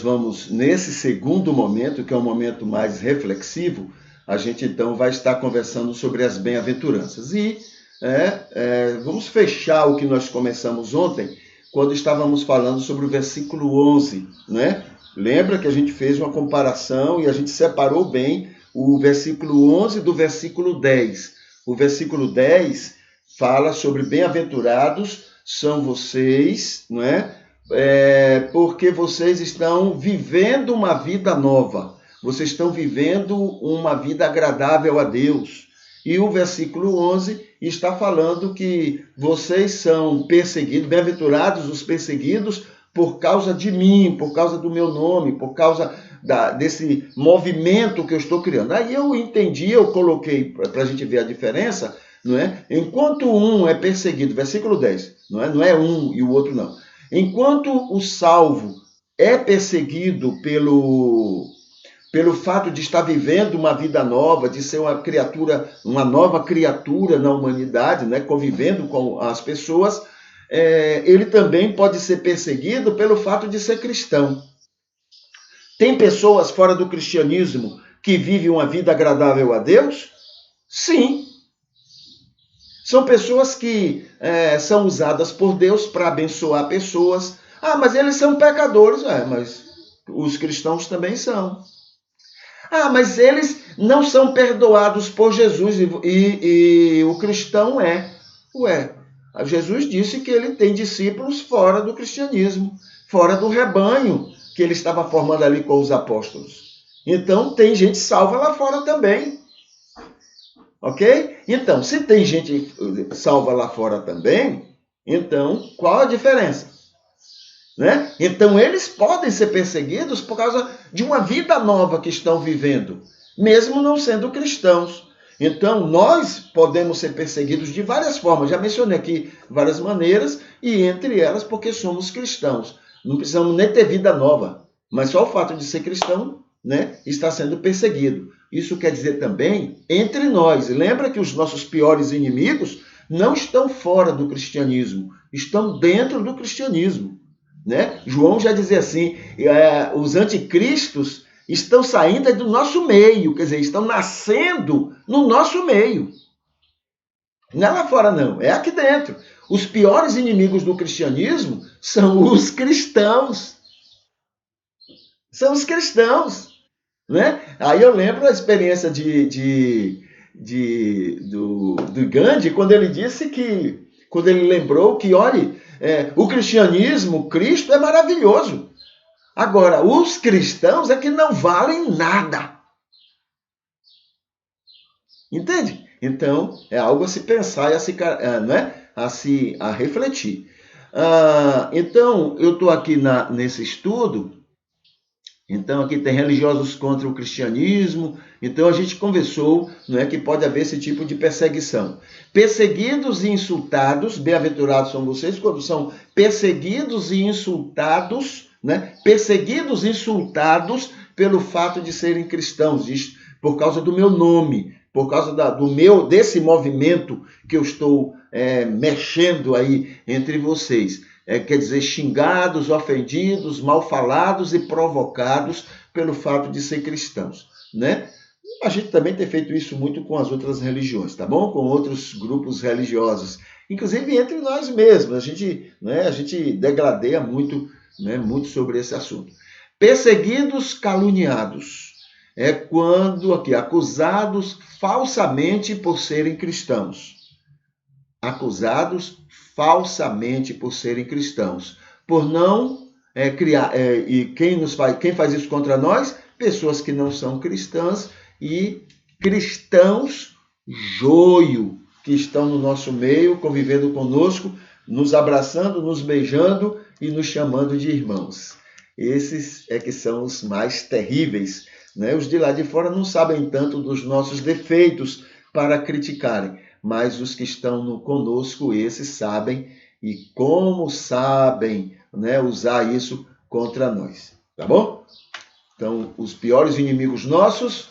vamos, nesse segundo momento, que é um momento mais reflexivo, a gente então vai estar conversando sobre as bem-aventuranças. E vamos fechar o que nós começamos ontem, quando estávamos falando sobre o versículo 11, né? Lembra que a gente fez uma comparação e a gente separou bem o versículo 11 do versículo 10. O versículo 10 fala sobre bem-aventurados são vocês, não é? Porque vocês estão vivendo uma vida nova. Vocês estão vivendo uma vida agradável a Deus. E o versículo 11 está falando que vocês são perseguidos, bem-aventurados os perseguidos por causa de mim, por causa do meu nome, por causa desse movimento que eu estou criando. Aí eu entendi, eu coloquei para a gente ver a diferença, não é? Enquanto um é perseguido, versículo 10, não é um e o outro não. Enquanto o salvo é perseguido pelo fato de estar vivendo uma vida nova, de ser uma nova criatura na humanidade, né, convivendo com as pessoas, ele também pode ser perseguido pelo fato de ser cristão. Tem pessoas fora do cristianismo que vivem uma vida agradável a Deus? Sim. São pessoas que são usadas por Deus para abençoar pessoas. Ah, mas eles são pecadores. Mas os cristãos também são. Ah, mas eles não são perdoados por Jesus e o cristão é. Jesus disse que ele tem discípulos fora do cristianismo, fora do rebanho que ele estava formando ali com os apóstolos. Então, tem gente salva lá fora também. Ok? Então, se tem gente salva lá fora também, então, qual a diferença? Né? Então, eles podem ser perseguidos por causa de uma vida nova que estão vivendo, mesmo não sendo cristãos. Então, nós podemos ser perseguidos de várias formas. Já mencionei aqui várias maneiras, e entre elas porque somos cristãos. Não precisamos nem ter vida nova, mas só o fato de ser cristão, né, está sendo perseguido. Isso quer dizer também entre nós. Lembra que os nossos piores inimigos não estão fora do cristianismo, estão dentro do cristianismo. Né? João já dizia assim, os anticristos estão saindo do nosso meio, quer dizer, estão nascendo no nosso meio. Não é lá fora, não, é aqui dentro. Os piores inimigos do cristianismo são os cristãos. São os cristãos. Né? Aí eu lembro a experiência do Gandhi, quando ele disse que, quando ele lembrou que, olha, o cristianismo, Cristo é maravilhoso. Agora, os cristãos é que não valem nada. Entende? Então, é algo a se pensar e a refletir. Então, eu estou aqui nesse estudo. Então, aqui tem religiosos contra o cristianismo. Então, a gente conversou, que pode haver esse tipo de perseguição. Perseguidos e insultados, bem-aventurados são vocês, quando são perseguidos e insultados, perseguidos e insultados pelo fato de serem cristãos, por causa do meu nome, por causa desse movimento que eu estou mexendo aí entre vocês. Quer dizer, xingados, ofendidos, mal falados e provocados pelo fato de ser cristãos, né? A gente também tem feito isso muito com as outras religiões, tá bom? Com outros grupos religiosos, inclusive entre nós mesmos. A gente degradeia muito, muito sobre esse assunto. Perseguidos, caluniados. É quando, acusados falsamente por serem cristãos. Acusados falsamente por serem cristãos, por não criar, e quem faz isso contra nós? Pessoas que não são cristãs e cristãos joio, que estão no nosso meio, convivendo conosco, nos abraçando, nos beijando e nos chamando de irmãos. Esses que são os mais terríveis, né? Os de lá de fora não sabem tanto dos nossos defeitos para criticarem, mas os que estão conosco, esses sabem, e como sabem, usar isso contra nós, tá bom? Então, os piores inimigos nossos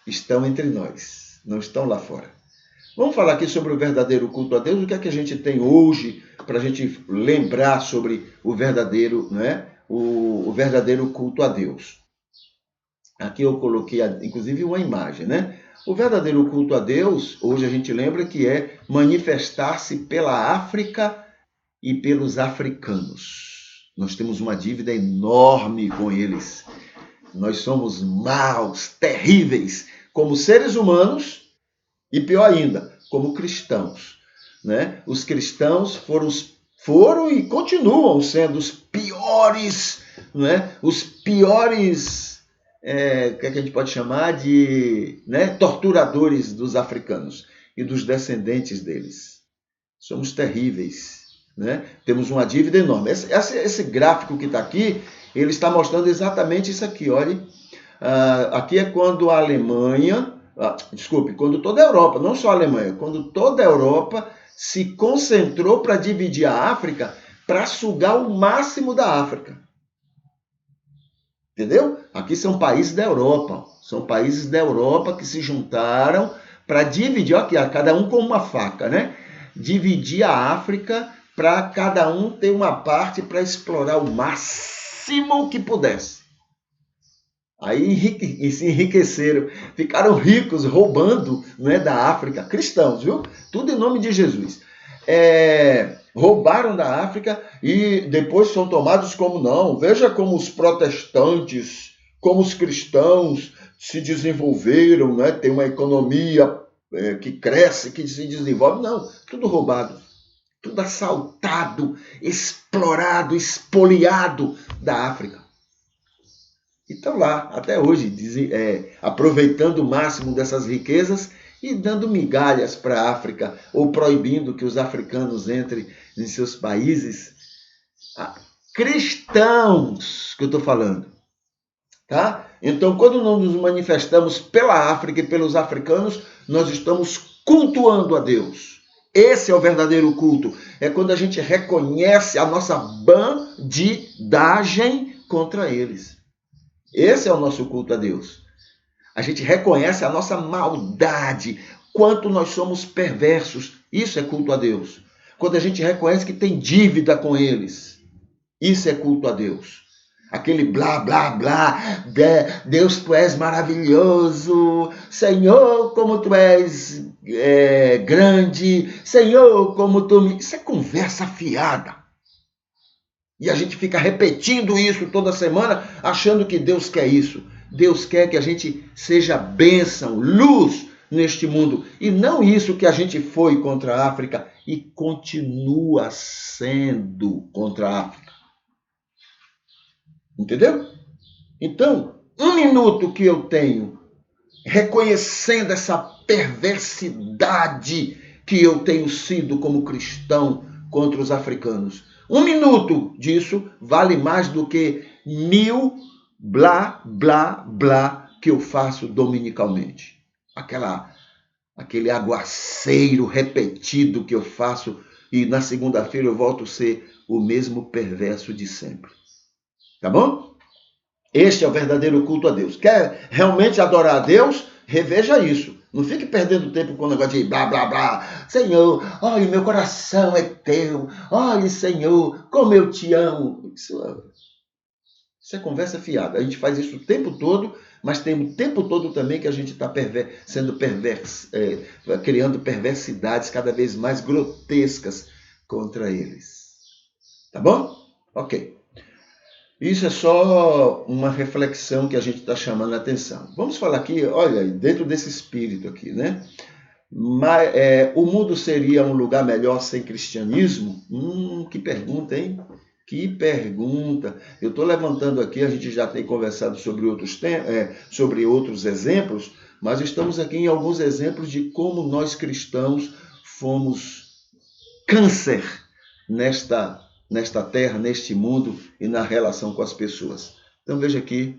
estão entre nós, não estão lá fora. Vamos falar aqui sobre o verdadeiro culto a Deus, o que é que a gente tem hoje para a gente lembrar sobre o verdadeiro, o verdadeiro culto a Deus. Aqui eu coloquei, inclusive, uma imagem, né? O verdadeiro culto a Deus, hoje a gente lembra que é manifestar-se pela África e pelos africanos. Nós temos uma dívida enorme com eles. Nós somos maus, terríveis, como seres humanos e, pior ainda, como cristãos. Né? Os cristãos foram e continuam sendo os piores, né? Os piores, o que a gente pode chamar de, né, torturadores dos africanos e dos descendentes deles. Somos terríveis. Né? Temos uma dívida enorme. Esse gráfico que está aqui, ele está mostrando exatamente isso aqui. Olha, aqui é quando a Alemanha, quando toda a Europa, não só a Alemanha, quando toda a Europa se concentrou para dividir a África, para sugar o máximo da África. Entendeu? Aqui são países da Europa. São países da Europa que se juntaram para dividir, aqui, cada um com uma faca, né? Dividir a África para cada um ter uma parte para explorar o máximo que pudesse. Aí se enriqueceram, ficaram ricos roubando, né, da África, cristãos, viu? Tudo em nome de Jesus. Roubaram da África e depois são tomados como não. Veja como os protestantes, como os cristãos se desenvolveram, né? Tem uma economia que cresce, que se desenvolve. Não, tudo roubado, tudo assaltado, explorado, expoliado da África. E estão lá, até hoje, aproveitando o máximo dessas riquezas e dando migalhas para a África, ou proibindo que os africanos entrem em seus países. Cristãos, que eu estou falando. Tá? Então, quando nós nos manifestamos pela África e pelos africanos, nós estamos cultuando a Deus. Esse é o verdadeiro culto. É quando a gente reconhece a nossa bandidagem contra eles. Esse é o nosso culto a Deus. A gente reconhece a nossa maldade, quanto nós somos perversos. Isso é culto a Deus. Quando a gente reconhece que tem dívida com eles. Isso é culto a Deus. Aquele blá, blá, blá, Deus, tu és maravilhoso, Senhor, como tu és grande, Senhor, como tu me... Isso é conversa fiada. E a gente fica repetindo isso toda semana, achando que Deus quer isso. Deus quer que a gente seja bênção, luz neste mundo. E não isso que a gente foi contra a África e continua sendo contra a África. Entendeu? Então, um minuto que eu tenho reconhecendo essa perversidade que eu tenho sido como cristão contra os africanos. Um minuto disso vale mais do que 1000 blá, blá, blá que eu faço dominicalmente. Aquele aguaceiro repetido que eu faço e na segunda-feira eu volto a ser o mesmo perverso de sempre. Tá bom? Este é o verdadeiro culto a Deus. Quer realmente adorar a Deus? Reveja isso. Não fique perdendo tempo com o negócio de blá, blá, blá. Senhor, olha, meu coração é teu. Olha, Senhor, como eu te amo. Isso é conversa fiada. A gente faz isso o tempo todo, mas tem o tempo todo também que a gente está sendo perverso, criando perversidades cada vez mais grotescas contra eles. Tá bom? Ok. Isso é só uma reflexão que a gente está chamando a atenção. Vamos falar aqui, olha, dentro desse espírito aqui, né? Mas, o mundo seria um lugar melhor sem cristianismo? Que pergunta, hein? Que pergunta. Eu estou levantando aqui, a gente já tem conversado sobre sobre outros exemplos, mas estamos aqui em alguns exemplos de como nós cristãos fomos câncer nesta terra, neste mundo e na relação com as pessoas. Então veja aqui,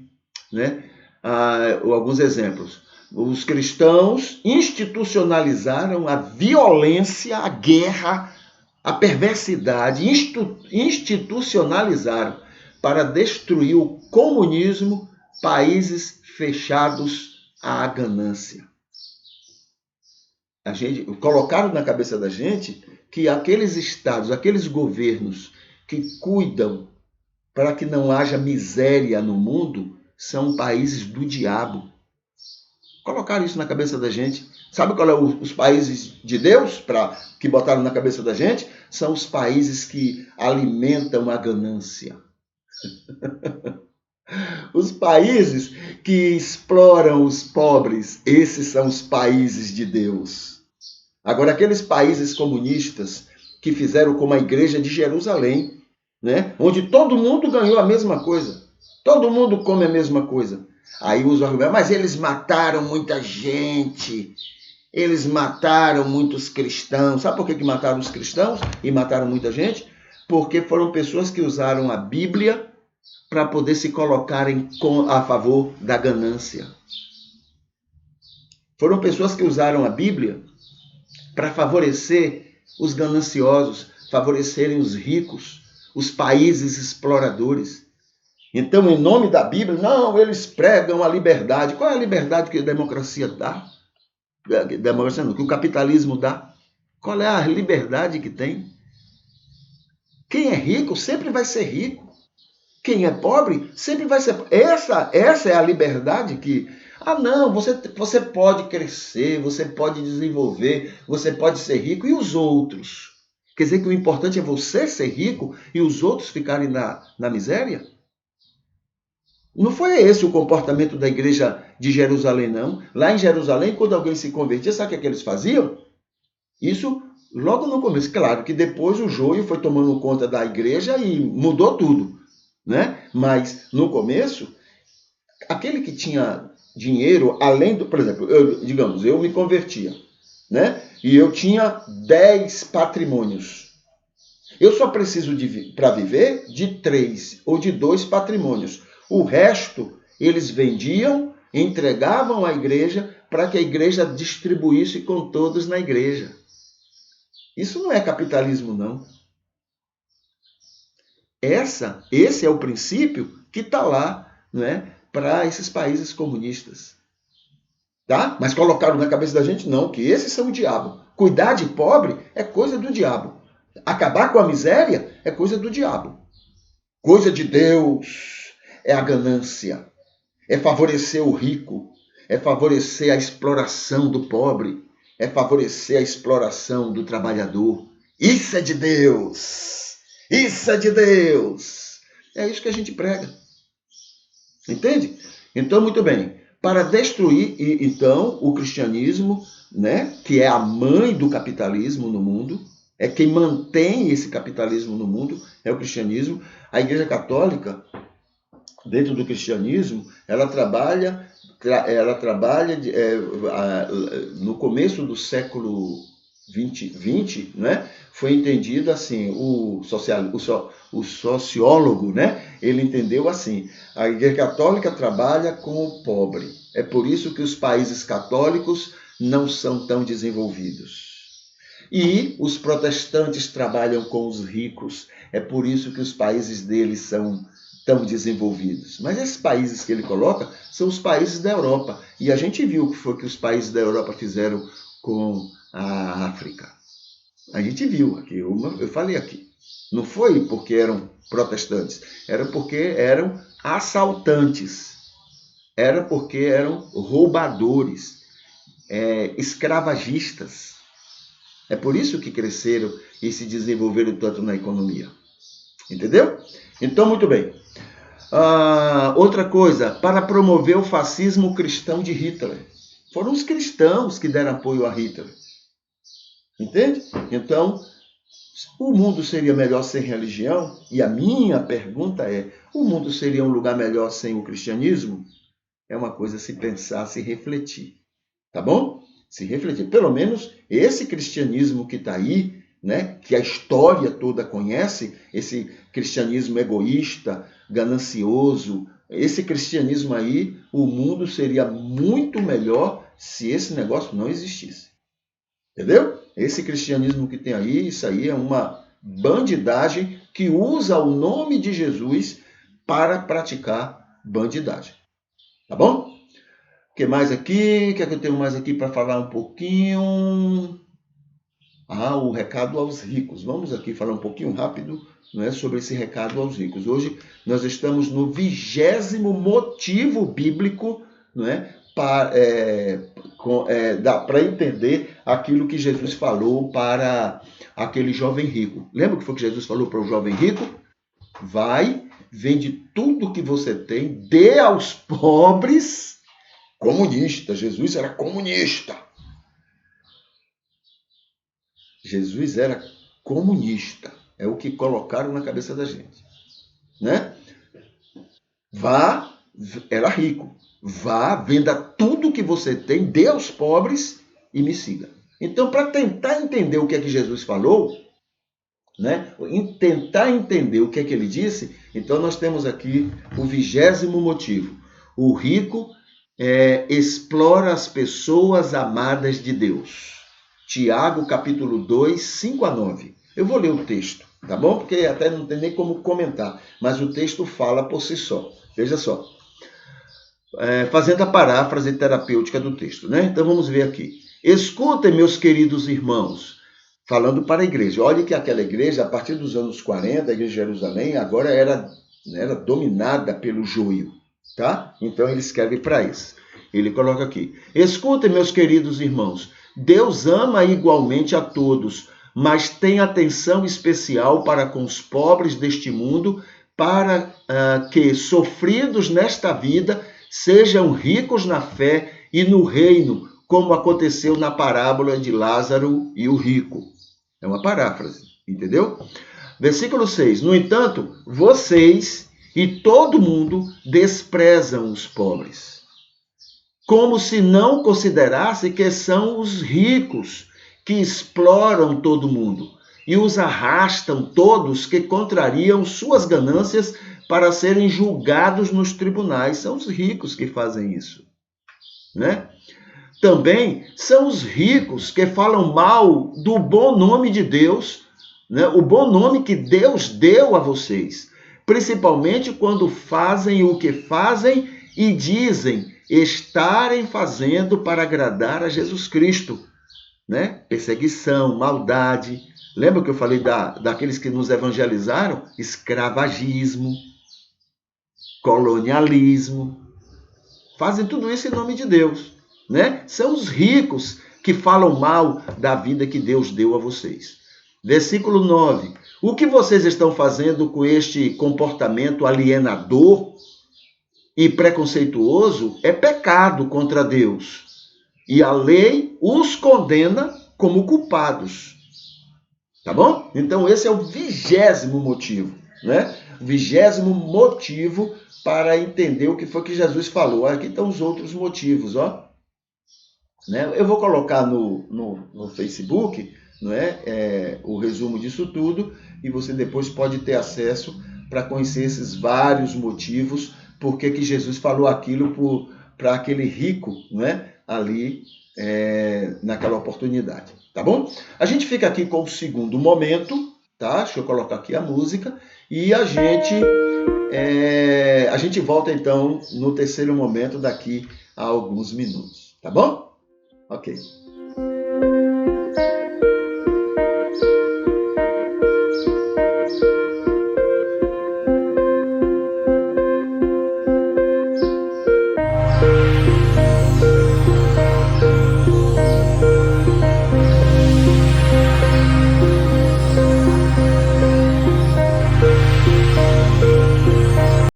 né, alguns exemplos. Os cristãos institucionalizaram a violência, a guerra, a perversidade, institucionalizaram para destruir o comunismo, países fechados à ganância. Colocaram na cabeça da gente que aqueles estados, aqueles governos que cuidam para que não haja miséria no mundo, são países do diabo. Colocaram isso na cabeça da gente. Sabe qual é os países de Deus que botaram na cabeça da gente? São os países que alimentam a ganância. Os países que exploram os pobres, esses são os países de Deus. Agora, aqueles países comunistas que fizeram como a igreja de Jerusalém, né? Onde todo mundo ganhou a mesma coisa. Todo mundo come a mesma coisa. Aí usa o argumento, mas eles mataram muita gente. Eles mataram muitos cristãos. Sabe por que mataram os cristãos e mataram muita gente? Porque foram pessoas que usaram a Bíblia para poder se colocarem a favor da ganância. Foram pessoas que usaram a Bíblia para favorecer os gananciosos, favorecerem os ricos, os países exploradores. Então, em nome da Bíblia, não, eles pregam a liberdade. Qual é a liberdade que a democracia dá? Democracia não, que o capitalismo dá. Qual é a liberdade que tem? Quem é rico sempre vai ser rico. Quem é pobre sempre vai ser pobre. Essa é a liberdade que... Ah, não, você pode crescer, você pode desenvolver, você pode ser rico. E os outros? Quer dizer que o importante é você ser rico e os outros ficarem na miséria? Não foi esse o comportamento da igreja de Jerusalém, não. Lá em Jerusalém, quando alguém se convertia, sabe o que eles faziam? Isso logo no começo. Claro que depois o joio foi tomando conta da igreja e mudou tudo, né? Mas no começo, aquele que tinha dinheiro, além do... Por exemplo, eu me convertia, né? E eu tinha 10 patrimônios. Eu só preciso, para viver, de 3 ou de 2 patrimônios. O resto, eles vendiam, entregavam à igreja para que a igreja distribuísse com todos na igreja. Isso não é capitalismo, não. Esse é o princípio que está lá, né, para esses países comunistas. Tá? Mas colocaram na cabeça da gente, não, que esses são o diabo. Cuidar de pobre é coisa do diabo. Acabar com a miséria é coisa do diabo. Coisa de Deus é a ganância, é favorecer o rico, é favorecer a exploração do pobre, é favorecer a exploração do trabalhador. Isso é de Deus! Isso é de Deus! É isso que a gente prega. Entende? Então, muito bem. Para destruir, então, o cristianismo, né, que é a mãe do capitalismo no mundo, é quem mantém esse capitalismo no mundo, é o cristianismo. A Igreja Católica, dentro do cristianismo, ela trabalha no começo do século XX, né? Foi entendido assim, o sociólogo, né? Ele entendeu assim, a Igreja Católica trabalha com o pobre. É por isso que os países católicos não são tão desenvolvidos. E os protestantes trabalham com os ricos. É por isso que os países deles são tão desenvolvidos. Mas esses países que ele coloca são os países da Europa. E a gente viu o que foi que os países da Europa fizeram com a África. A gente viu aqui, eu falei aqui. Não foi porque eram protestantes, era porque eram assaltantes, era porque eram roubadores, escravagistas. É por isso que cresceram e se desenvolveram tanto na economia. Entendeu? Então, muito bem. Outra coisa, para promover o fascismo cristão de Hitler. Foram os cristãos que deram apoio a Hitler. Entende? Então, o mundo seria melhor sem religião? E a minha pergunta é, o mundo seria um lugar melhor sem o cristianismo? É uma coisa a se pensar, a se refletir. Tá bom? Se refletir. Pelo menos esse cristianismo que está aí, né, que a história toda conhece, esse cristianismo egoísta, ganancioso, esse cristianismo aí, o mundo seria muito melhor se esse negócio não existisse. Entendeu? Esse cristianismo que tem aí, isso aí é uma bandidagem que usa o nome de Jesus para praticar bandidagem. Tá bom? O que mais aqui? O que é que eu tenho mais aqui para falar um pouquinho? O recado aos ricos. Vamos aqui falar um pouquinho rápido, não é, sobre esse recado aos ricos. Hoje nós estamos no 20º motivo bíblico, não é, para entender aquilo que Jesus falou para aquele jovem rico. Lembra o que foi que Jesus falou para o jovem rico? Vai, vende tudo que você tem, dê aos pobres. Comunista. Jesus era comunista. Jesus era comunista. É o que colocaram na cabeça da gente, né? Era rico. Vá, venda tudo que você tem, dê aos pobres e me siga. Então, para tentar entender o que é que Jesus falou, né? Tentar entender o que é que ele disse, então nós temos aqui o 20º motivo. O rico explora as pessoas amadas de Deus. Tiago, capítulo 2, 5 a 9. Eu vou ler o texto, tá bom? Porque até não tem nem como comentar, mas o texto fala por si só. Veja só. Fazendo a paráfrase terapêutica do texto, né? Então vamos ver aqui. Escutem, meus queridos irmãos, falando para a igreja. Olhe que aquela igreja, a partir dos anos 40, a igreja de Jerusalém, agora era dominada pelo joio, tá? Então ele escreve para isso. Ele coloca aqui. Escutem, meus queridos irmãos, Deus ama igualmente a todos, mas tem atenção especial para com os pobres deste mundo, para que, sofridos nesta vida, sejam ricos na fé e no reino, como aconteceu na parábola de Lázaro e o rico. É uma paráfrase, entendeu? Versículo 6. No entanto, vocês e todo mundo desprezam os pobres, como se não considerasse que são os ricos que exploram todo mundo e os arrastam todos que contrariam suas ganâncias para serem julgados nos tribunais. São os ricos que fazem isso, né? Também são os ricos que falam mal do bom nome de Deus, né? O bom nome que Deus deu a vocês, principalmente quando fazem o que fazem e dizem estarem fazendo para agradar a Jesus Cristo, né? Perseguição, maldade. Lembra que eu falei daqueles que nos evangelizaram? Escravagismo, colonialismo. Fazem tudo isso em nome de Deus, né? São os ricos que falam mal da vida que Deus deu a vocês. Versículo 9. O que vocês estão fazendo com este comportamento alienador e preconceituoso é pecado contra Deus. E a lei os condena como culpados. Tá bom? Então esse é o 20º motivo, né? O 20º motivo para entender o que foi que Jesus falou. Aqui estão os outros motivos, ó. Né? Eu vou colocar no Facebook, não é? O resumo disso tudo, e você depois pode ter acesso para conhecer esses vários motivos, porque que Jesus falou aquilo para aquele rico, não é? Ali naquela oportunidade, tá bom? A gente fica aqui com o segundo momento, tá? Deixa eu colocar aqui a música, e a gente volta então no terceiro momento daqui a alguns minutos, tá bom? Ok.